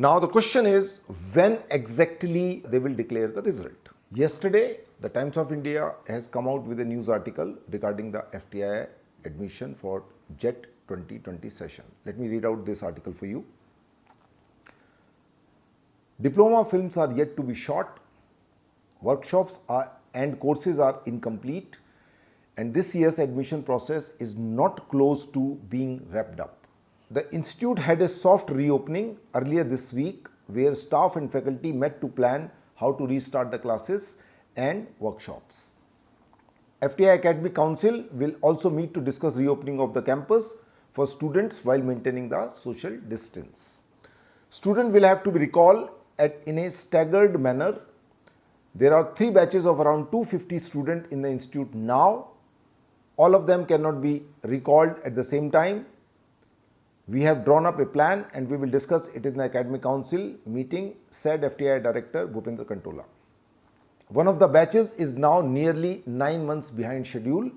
Now the question is, when exactly they will declare the result? Yesterday, the Times of India has come out with a news article regarding the FTI admission for JET 2020 session. Let me read out this article for you. Diploma films are yet to be shot, workshops and courses are incomplete, and this year's admission process is not close to being wrapped up. The institute had a soft reopening earlier this week where staff and faculty met to plan how to restart the classes and workshops. FTI Academic Council will also meet to discuss reopening of the campus for students while maintaining the social distance. Students will have to be recalled in a staggered manner. There are 3 batches of around 250 students in the institute now. All of them cannot be recalled at the same time. We have drawn up a plan and we will discuss it in the Academic Council meeting, said FTI Director Bhupendra Kantola. One of the batches is now nearly 9 months behind schedule,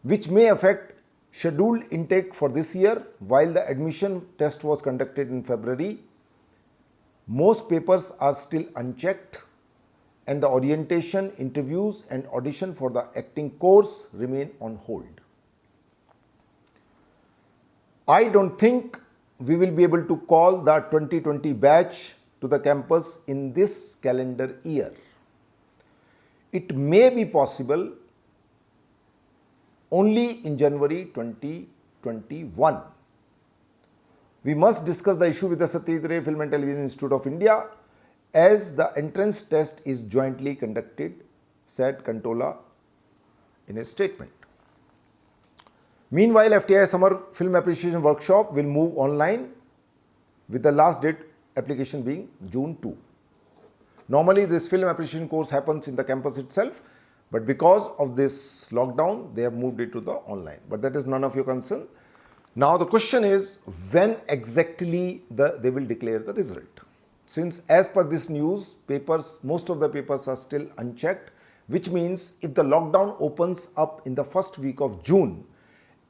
which may affect scheduled intake for this year. While the admission test was conducted in February, most papers are still unchecked and the orientation, interviews and audition for the acting course remain on hold. I don't think we will be able to call the 2020 batch to the campus in this calendar year. It may be possible only in January 2021. We must discuss the issue with the Satyajit Ray Film and Television Institute of India as the entrance test is jointly conducted, said Kantola in a statement. Meanwhile, FTI Summer Film Appreciation Workshop will move online with the last date application being June 2. Normally, this film appreciation course happens in the campus itself, but because of this lockdown, they have moved it to the online. But that is none of your concern. Now, the question is, when exactly they will declare the result? Since as per this news, most of the papers are still unchecked, which means if the lockdown opens up in the first week of June,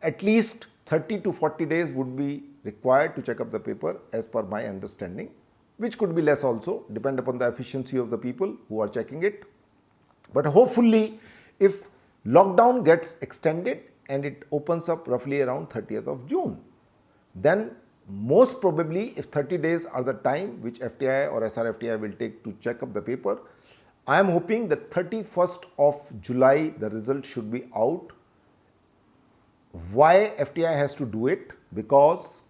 at least 30 to 40 days would be required to check up the paper as per my understanding, which could be less also, depend upon the efficiency of the people who are checking it. But hopefully, if lockdown gets extended and it opens up roughly around 30th of June, then most probably if 30 days are the time which FTI or SRFTI will take to check up the paper, I am hoping that 31st of July the result should be out. Why FTI has to do it? Because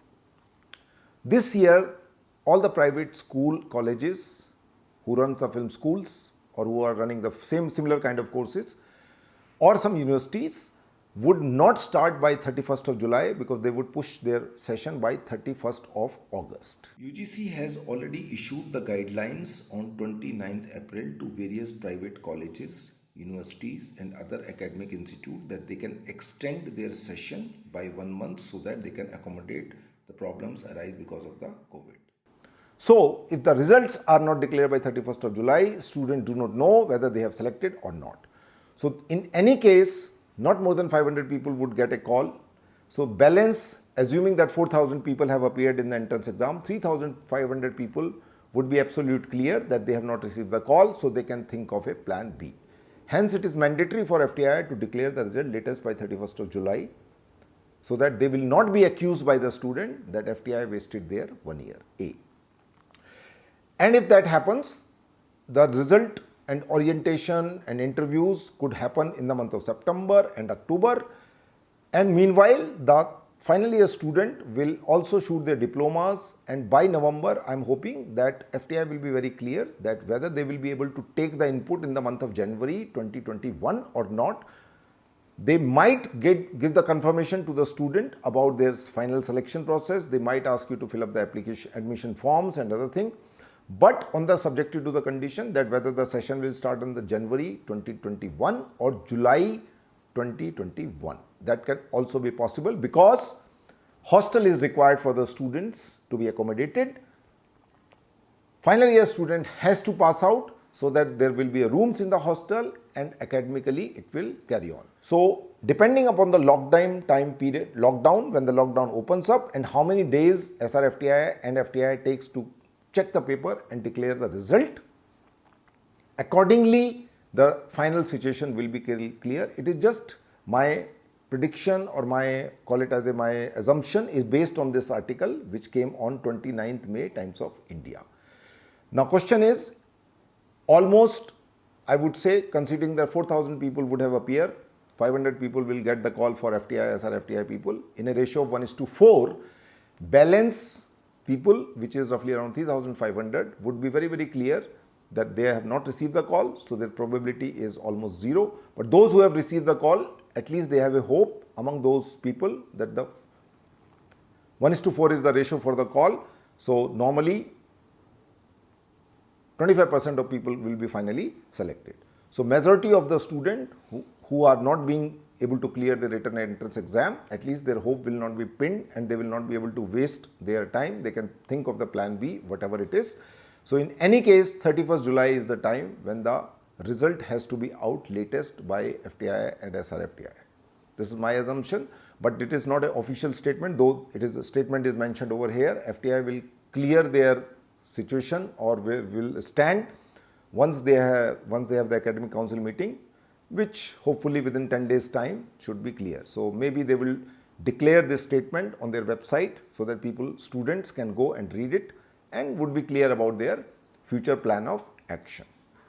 this year all the private school colleges who run the film schools or who are running the similar kind of courses or some universities would not start by 31st of July because they would push their session by 31st of August. UGC has already issued the guidelines on 29th April to various private colleges, universities and other academic institutes that they can extend their session by 1 month so that they can accommodate the problems arise because of the COVID. So, if the results are not declared by 31st of July, students do not know whether they have selected or not. So, in any case, not more than 500 people would get a call. So, balance, assuming that 4,000 people have appeared in the entrance exam, 3,500 people would be absolutely clear that they have not received the call, so they can think of a plan B. Hence, it is mandatory for FTI to declare the result latest by 31st of July so that they will not be accused by the student that FTI wasted their 1 year. A. And if that happens, the result and orientation and interviews could happen in the month of September and October. And meanwhile, the final year student will also shoot their diplomas, and by November, I am hoping that FTI will be very clear that whether they will be able to take the input in the month of January 2021 or not. They might give the confirmation to the student about their final selection process. They might ask you to fill up the application, admission forms and other things. But on the subjective to the condition that whether the session will start on the January 2021 or July 2021. That can also be possible because hostel is required for the students to be accommodated. Final year student has to pass out so that there will be rooms in the hostel and academically it will carry on. So, depending upon the lockdown time period, when the lockdown opens up, and how many days SRFTI and FTI takes to check the paper and declare the result. Accordingly, the final situation will be clear. It is just my prediction, or my call it as my assumption is based on this article which came on 29th May, Times of India. Now question is, almost I would say, considering that 4,000 people would have appeared, 500 people will get the call for FTI, SRFTI people in a ratio of 1:4. Balance people, which is roughly around 3,500, would be very, very clear that they have not received the call, so their probability is almost zero. But those who have received the call, at least they have a hope among those people that the 1:4 is the ratio for the call. So normally 25% of people will be finally selected. So majority of the students who are not being able to clear the written entrance exam, at least their hope will not be pinned and they will not be able to waste their time. They can think of the plan B, whatever it is. So in any case, 31st July is the time when the result has to be out latest by FTI and SRFTI. This is my assumption, but it is not an official statement, though it is a statement is mentioned over here. FTI will clear their situation, or will stand once they have the academic council meeting, which hopefully within 10 days time should be clear. So maybe they will declare this statement on their website so that students can go and read it and would be clear about their future plan of action.